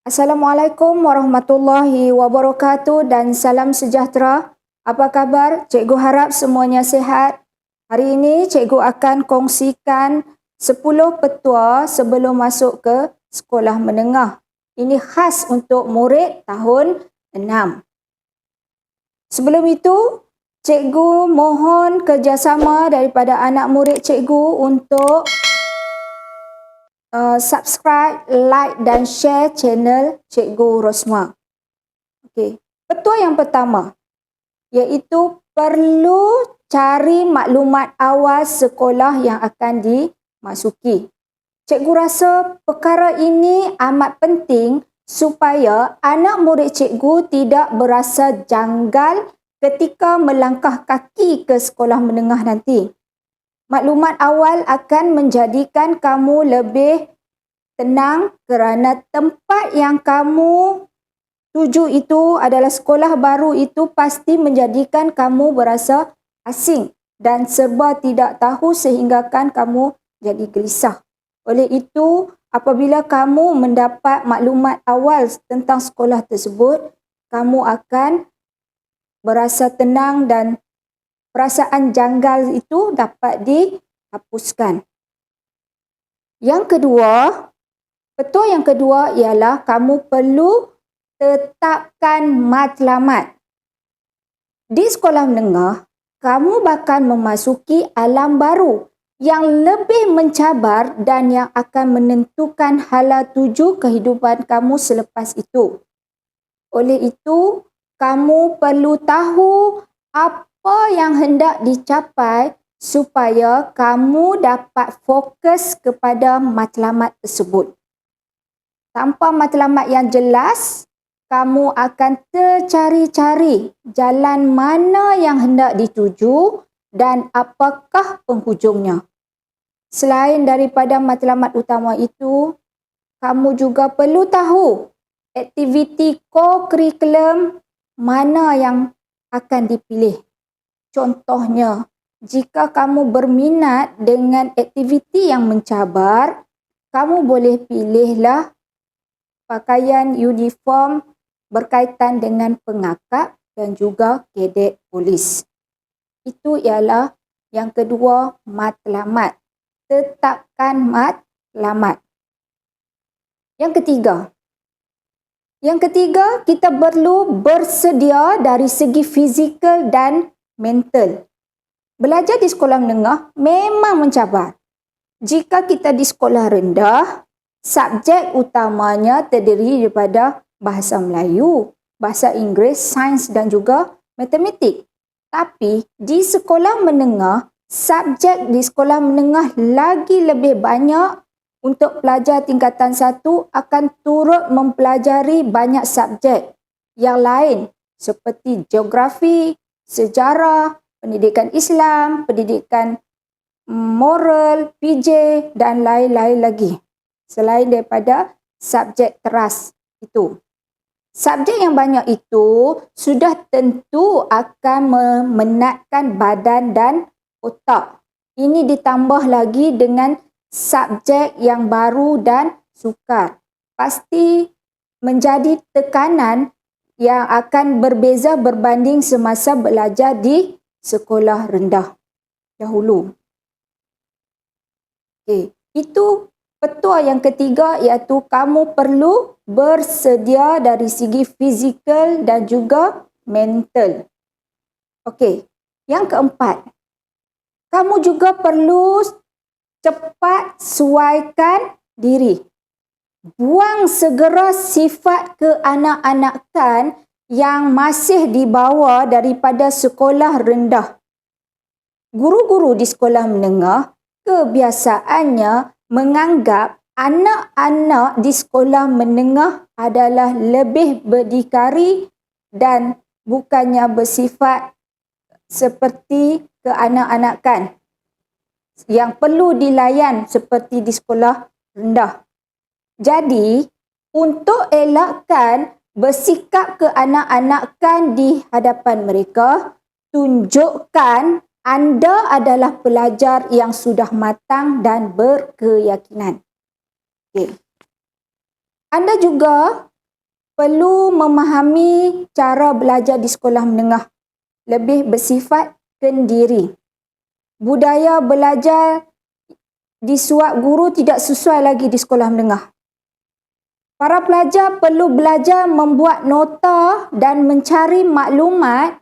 Assalamualaikum warahmatullahi wabarakatuh dan salam sejahtera. Apa khabar? Cikgu harap semuanya sihat. Hari ini cikgu akan kongsikan 10 petua sebelum masuk ke sekolah menengah. Ini khas untuk murid tahun 6. Sebelum itu, cikgu mohon kerjasama daripada anak murid cikgu untuk subscribe, like dan share channel Cikgu Rosma. Okey. Petua yang pertama iaitu perlu cari maklumat awal sekolah yang akan dimasuki. Cikgu rasa perkara ini amat penting supaya anak murid cikgu tidak berasa janggal ketika melangkah kaki ke sekolah menengah nanti. Maklumat awal akan menjadikan kamu lebih tenang kerana tempat yang kamu tuju itu adalah sekolah baru itu pasti menjadikan kamu berasa asing dan serba tidak tahu sehinggakan kamu jadi gelisah. Oleh itu, apabila kamu mendapat maklumat awal tentang sekolah tersebut, kamu akan berasa tenang dan perasaan janggal itu dapat dihapuskan. Yang kedua, petua yang kedua ialah kamu perlu tetapkan matlamat. Di sekolah menengah, kamu bakal memasuki alam baru yang lebih mencabar dan yang akan menentukan hala tuju kehidupan kamu selepas itu. Oleh itu, kamu perlu tahu apa yang hendak dicapai supaya kamu dapat fokus kepada matlamat tersebut. Tanpa matlamat yang jelas, kamu akan tercari-cari jalan mana yang hendak dituju dan apakah penghujungnya. Selain daripada matlamat utama itu, kamu juga perlu tahu aktiviti co-curriculum mana yang akan dipilih. Contohnya, jika kamu berminat dengan aktiviti yang mencabar, kamu boleh pilihlah pakaian uniform berkaitan dengan pengakap dan juga kadet polis. Itu ialah yang kedua, matlamat. Tetapkan matlamat. Yang ketiga, kita perlu bersedia dari segi fizikal dan mental. Belajar di sekolah menengah memang mencabar. Jika kita di sekolah rendah, subjek utamanya terdiri daripada bahasa Melayu, bahasa Inggeris, sains dan juga matematik. Tapi di sekolah menengah, subjek di sekolah menengah lagi lebih banyak. Untuk pelajar tingkatan 1 akan turut mempelajari banyak subjek yang lain seperti geografi, sejarah, pendidikan Islam, pendidikan moral, PJ dan lain-lain lagi. Selain daripada subjek teras itu. Subjek yang banyak itu sudah tentu akan memenatkan badan dan otak. Ini ditambah lagi dengan subjek yang baru dan sukar. Pasti menjadi tekanan yang akan berbeza berbanding semasa belajar di sekolah rendah dahulu. Okey, itu petua yang ketiga iaitu kamu perlu bersedia dari segi fizikal dan juga mental. Okey, yang keempat, kamu juga perlu cepat sesuaikan diri. Buang segera sifat kekanak-anakan yang masih dibawa daripada sekolah rendah. Guru-guru di sekolah menengah kebiasaannya menganggap anak-anak di sekolah menengah adalah lebih berdikari dan bukannya bersifat seperti kekanak-anakan yang perlu dilayan seperti di sekolah rendah. Jadi, untuk elakkan bersikap kekanak-anakan di hadapan mereka, tunjukkan anda adalah pelajar yang sudah matang dan berkeyakinan. Okay. Anda juga perlu memahami cara belajar di sekolah menengah lebih bersifat kendiri. Budaya belajar disuap guru tidak sesuai lagi di sekolah menengah. Para pelajar perlu belajar membuat nota dan mencari maklumat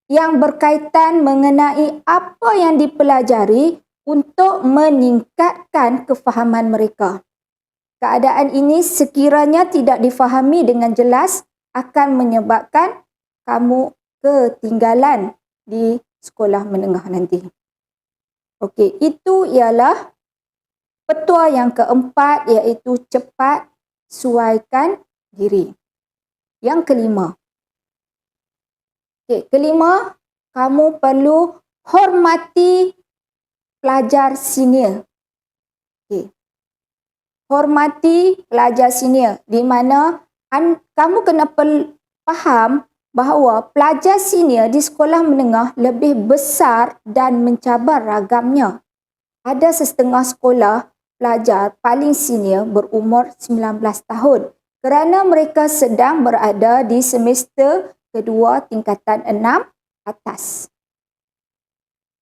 yang berkaitan mengenai apa yang dipelajari untuk meningkatkan kefahaman mereka. Keadaan ini sekiranya tidak difahami dengan jelas akan menyebabkan kamu ketinggalan di sekolah menengah nanti. Okey, itu ialah petua yang keempat, iaitu cepat sesuaikan diri. Yang kelima. Kelima, kamu perlu hormati pelajar senior. Hormati pelajar senior di mana kamu kena faham bahawa pelajar senior di sekolah menengah lebih besar dan mencabar ragamnya. Ada setengah sekolah pelajar paling senior berumur 19 tahun kerana mereka sedang berada di semester kedua tingkatan 6 atas.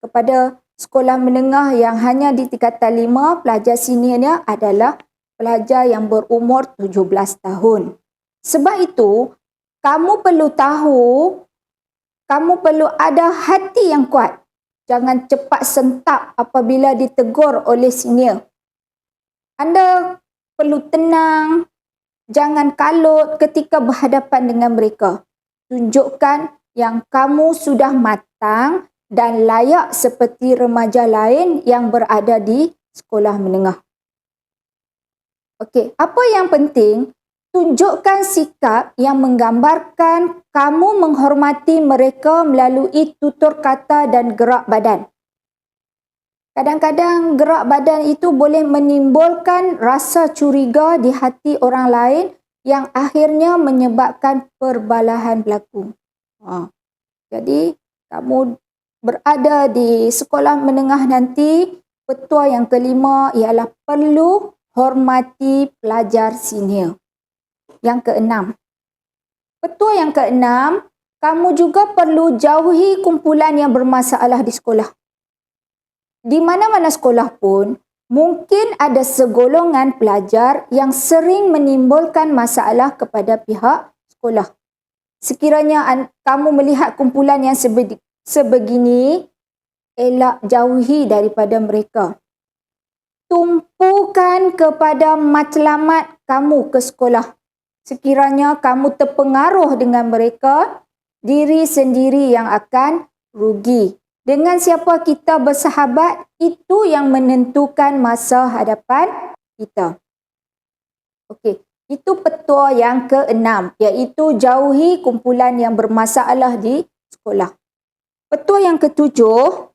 Kepada sekolah menengah yang hanya di tingkatan 5, pelajar seniornya adalah pelajar yang berumur 17 tahun. Sebab itu, kamu perlu tahu, kamu perlu ada hati yang kuat. Jangan cepat sentak apabila ditegur oleh senior. Anda perlu tenang, jangan kalut ketika berhadapan dengan mereka. Tunjukkan yang kamu sudah matang dan layak seperti remaja lain yang berada di sekolah menengah. Okey, apa yang penting? Tunjukkan sikap yang menggambarkan kamu menghormati mereka melalui tutur kata dan gerak badan. Kadang-kadang gerak badan itu boleh menimbulkan rasa curiga di hati orang lain yang akhirnya menyebabkan perbalahan berlaku. Jadi, kamu berada di sekolah menengah nanti, petua yang kelima ialah perlu hormati pelajar senior. Yang keenam. Petua yang keenam, kamu juga perlu jauhi kumpulan yang bermasalah di sekolah. Di mana-mana sekolah pun, mungkin ada segolongan pelajar yang sering menimbulkan masalah kepada pihak sekolah. Sekiranya kamu melihat kumpulan yang sebegini, elak jauhi daripada mereka. Tumpukan kepada matlamat kamu ke sekolah. Sekiranya kamu terpengaruh dengan mereka, diri sendiri yang akan rugi. Dengan siapa kita bersahabat, itu yang menentukan masa hadapan kita. Okey, itu petua yang keenam, iaitu jauhi kumpulan yang bermasalah di sekolah. Petua yang ketujuh,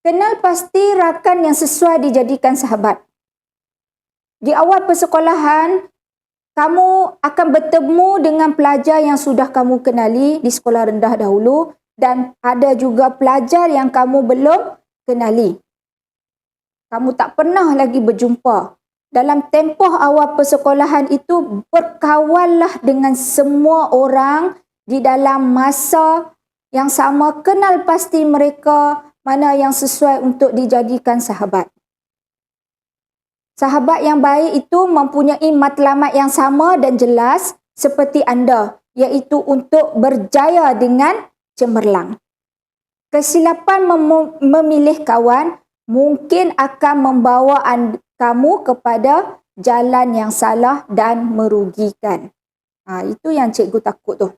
kenal pasti rakan yang sesuai dijadikan sahabat. Di awal persekolahan, kamu akan bertemu dengan pelajar yang sudah kamu kenali di sekolah rendah dahulu dan ada juga pelajar yang kamu belum kenali. Kamu tak pernah lagi berjumpa. Dalam tempoh awal persekolahan itu, berkawanlah dengan semua orang di dalam masa yang sama. Kenal pasti mereka mana yang sesuai untuk dijadikan sahabat. Sahabat yang baik itu mempunyai matlamat yang sama dan jelas seperti anda, iaitu untuk berjaya dengan cemerlang. Kesilapan memilih kawan mungkin akan membawa kamu kepada jalan yang salah dan merugikan. Itu yang cikgu takut tu.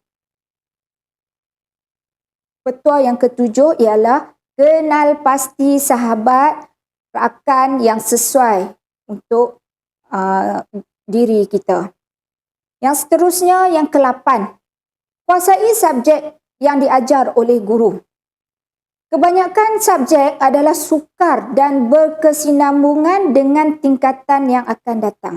Petua yang ketujuh ialah kenal pasti sahabat rakan yang sesuai untuk diri kita. Yang seterusnya, yang ke-8. Kuasai subjek yang diajar oleh guru. Kebanyakan subjek adalah sukar dan berkesinambungan dengan tingkatan yang akan datang.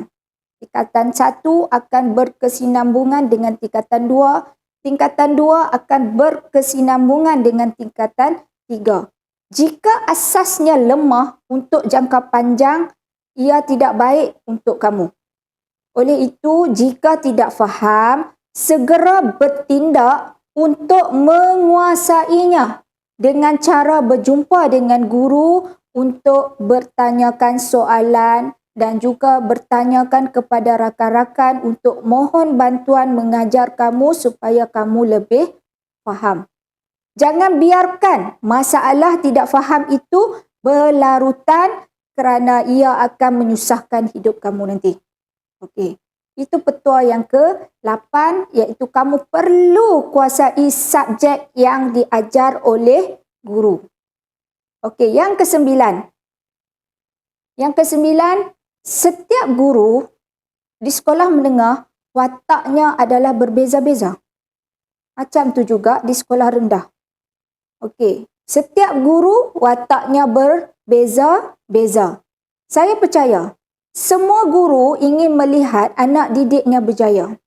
Tingkatan 1 akan berkesinambungan dengan tingkatan 2. Tingkatan 2 akan berkesinambungan dengan tingkatan 3. Jika asasnya lemah untuk jangka panjang, ia tidak baik untuk kamu. Oleh itu, jika tidak faham, segera bertindak untuk menguasainya dengan cara berjumpa dengan guru untuk bertanyakan soalan dan juga bertanyakan kepada rakan-rakan untuk mohon bantuan mengajar kamu supaya kamu lebih faham. Jangan biarkan masalah tidak faham itu berlarutan kerana ia akan menyusahkan hidup kamu nanti. Okey. Itu petua yang ke-8, iaitu kamu perlu kuasai subjek yang diajar oleh guru. Okey, yang ke-9. Yang ke-9, setiap guru di sekolah menengah wataknya adalah berbeza-beza. Macam tu juga di sekolah rendah. Okey, setiap guru wataknya berbeza-beza. Saya percaya semua guru ingin melihat anak didiknya berjaya.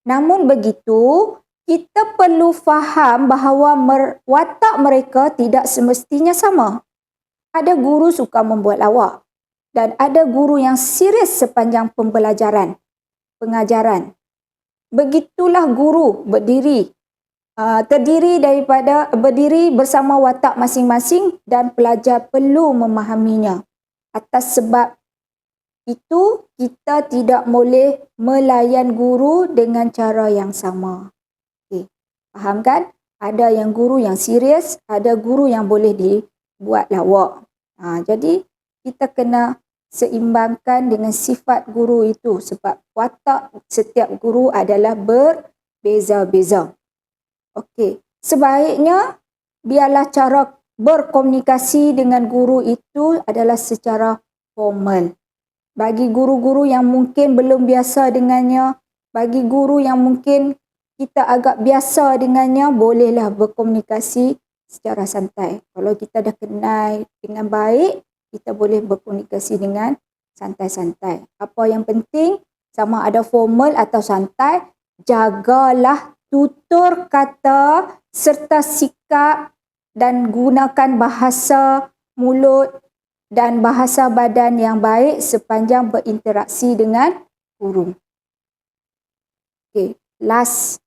Namun begitu, kita perlu faham bahawa watak mereka tidak semestinya sama. Ada guru suka membuat lawak dan ada guru yang serius sepanjang pembelajaran, pengajaran. Begitulah guru berdiri bersama watak masing-masing dan pelajar perlu memahaminya. Atas sebab itu, kita tidak boleh melayan guru dengan cara yang sama. Okay. Faham kan? Ada yang guru yang serius, ada guru yang boleh dibuat lawak. Jadi, kita kena seimbangkan dengan sifat guru itu sebab watak setiap guru adalah berbeza-beza. Okey, sebaiknya biarlah cara berkomunikasi dengan guru itu adalah secara formal. Bagi guru-guru yang mungkin belum biasa dengannya, bagi guru yang mungkin kita agak biasa dengannya, bolehlah berkomunikasi secara santai. Kalau kita dah kenal dengan baik, kita boleh berkomunikasi dengan santai-santai. Apa yang penting, sama ada formal atau santai, jagalah tutur kata serta sikap dan gunakan bahasa mulut dan bahasa badan yang baik sepanjang berinteraksi dengan guru. Okey, last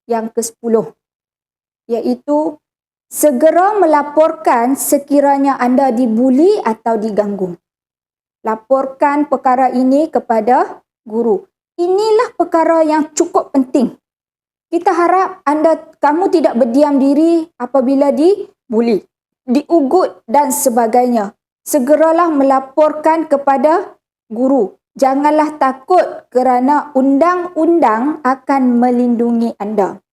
yang ke-10, iaitu segera melaporkan sekiranya anda dibuli atau diganggu. Laporkan perkara ini kepada guru. Inilah perkara yang cukup penting. Kita harap kamu tidak berdiam diri apabila dibuli, diugut dan sebagainya. Segeralah melaporkan kepada guru. Janganlah takut kerana undang-undang akan melindungi anda.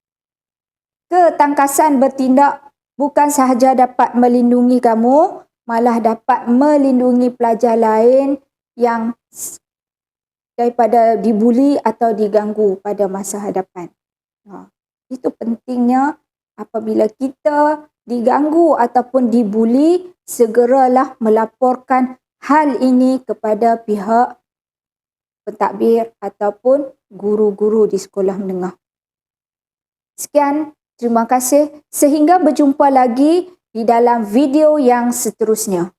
Ketangkasan bertindak bukan sahaja dapat melindungi kamu, malah dapat melindungi pelajar lain yang daripada dibuli atau diganggu pada masa hadapan. Itu pentingnya apabila kita diganggu ataupun dibuli, segeralah melaporkan hal ini kepada pihak pentadbir ataupun guru-guru di sekolah menengah. Sekian, terima kasih. Sehingga berjumpa lagi di dalam video yang seterusnya.